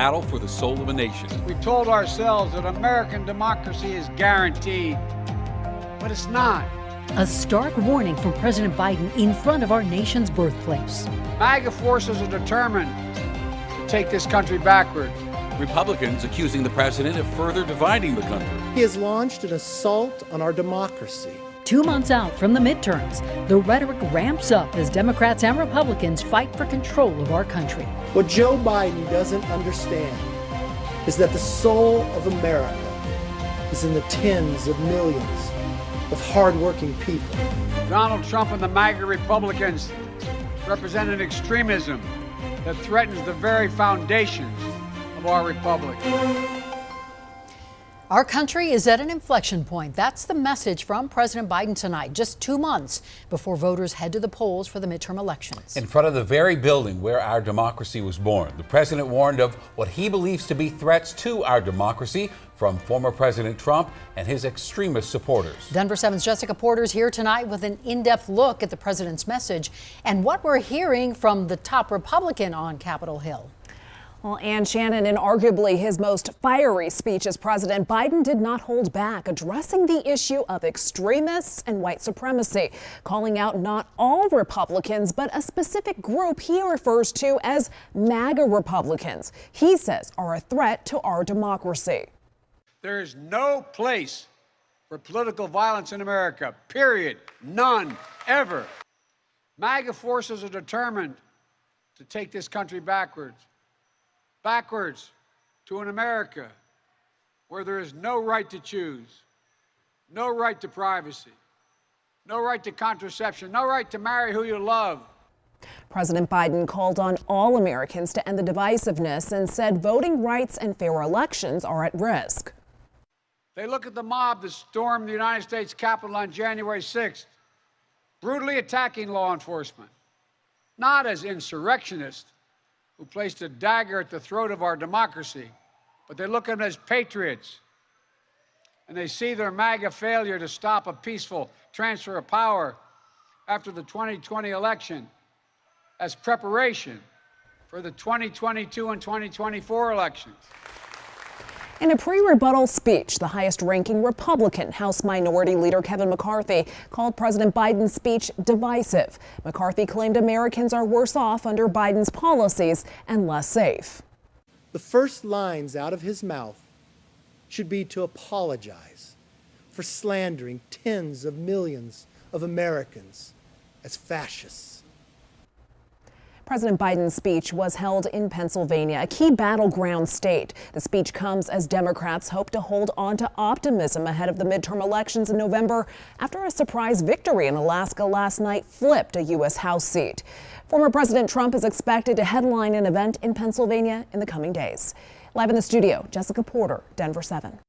battle for the soul of a nation. We told ourselves that American democracy is guaranteed, but it's not. A stark warning from President Biden in front of our nation's birthplace. MAGA forces are determined to take this country backward. Republicans accusing the president of further dividing the country. He has launched an assault on our democracy. 2 months out from the midterms, the rhetoric ramps up as Democrats and Republicans fight for control of our country. What Joe Biden doesn't understand is that the soul of America is in the tens of millions of hardworking people. Donald Trump and the MAGA Republicans represent an extremism that threatens the very foundations of our republic. Our country is at an inflection point. That's the message from President Biden tonight, just 2 months before voters head to the polls for the midterm elections. In front of the very building where our democracy was born, the president warned of what he believes to be threats to our democracy from former President Trump and his extremist supporters. Denver 7's Jessica Porter's here tonight with an in-depth look at the president's message and what we're hearing from the top Republican on Capitol Hill. Well, and Shannon, in arguably his most fiery speech as president, Biden did not hold back, addressing the issue of extremists and white supremacy, calling out not all Republicans, but a specific group he refers to as MAGA Republicans, he says are a threat to our democracy. There is no place for political violence in America, period. None, ever. MAGA forces are determined to take this country backwards to an America where there is no right to choose, no right to privacy, no right to contraception, no right to marry who you love. President Biden called on all Americans to end the divisiveness and said voting rights and fair elections are at risk. They look at the mob that stormed the United States Capitol on January 6th, brutally attacking law enforcement, not as insurrectionists who placed a dagger at the throat of our democracy, but they look at them as patriots, and they see their MAGA failure to stop a peaceful transfer of power after the 2020 election as preparation for the 2022 and 2024 elections. In a pre-rebuttal speech, the highest-ranking Republican House Minority Leader Kevin McCarthy called President Biden's speech divisive. McCarthy claimed Americans are worse off under Biden's policies and less safe. The first lines out of his mouth should be to apologize for slandering tens of millions of Americans as fascists. President Biden's speech was held in Pennsylvania, a key battleground state. The speech comes as Democrats hope to hold on to optimism ahead of the midterm elections in November after a surprise victory in Alaska last night flipped a U.S. House seat. Former President Trump is expected to headline an event in Pennsylvania in the coming days. Live in the studio, Jessica Porter, Denver 7.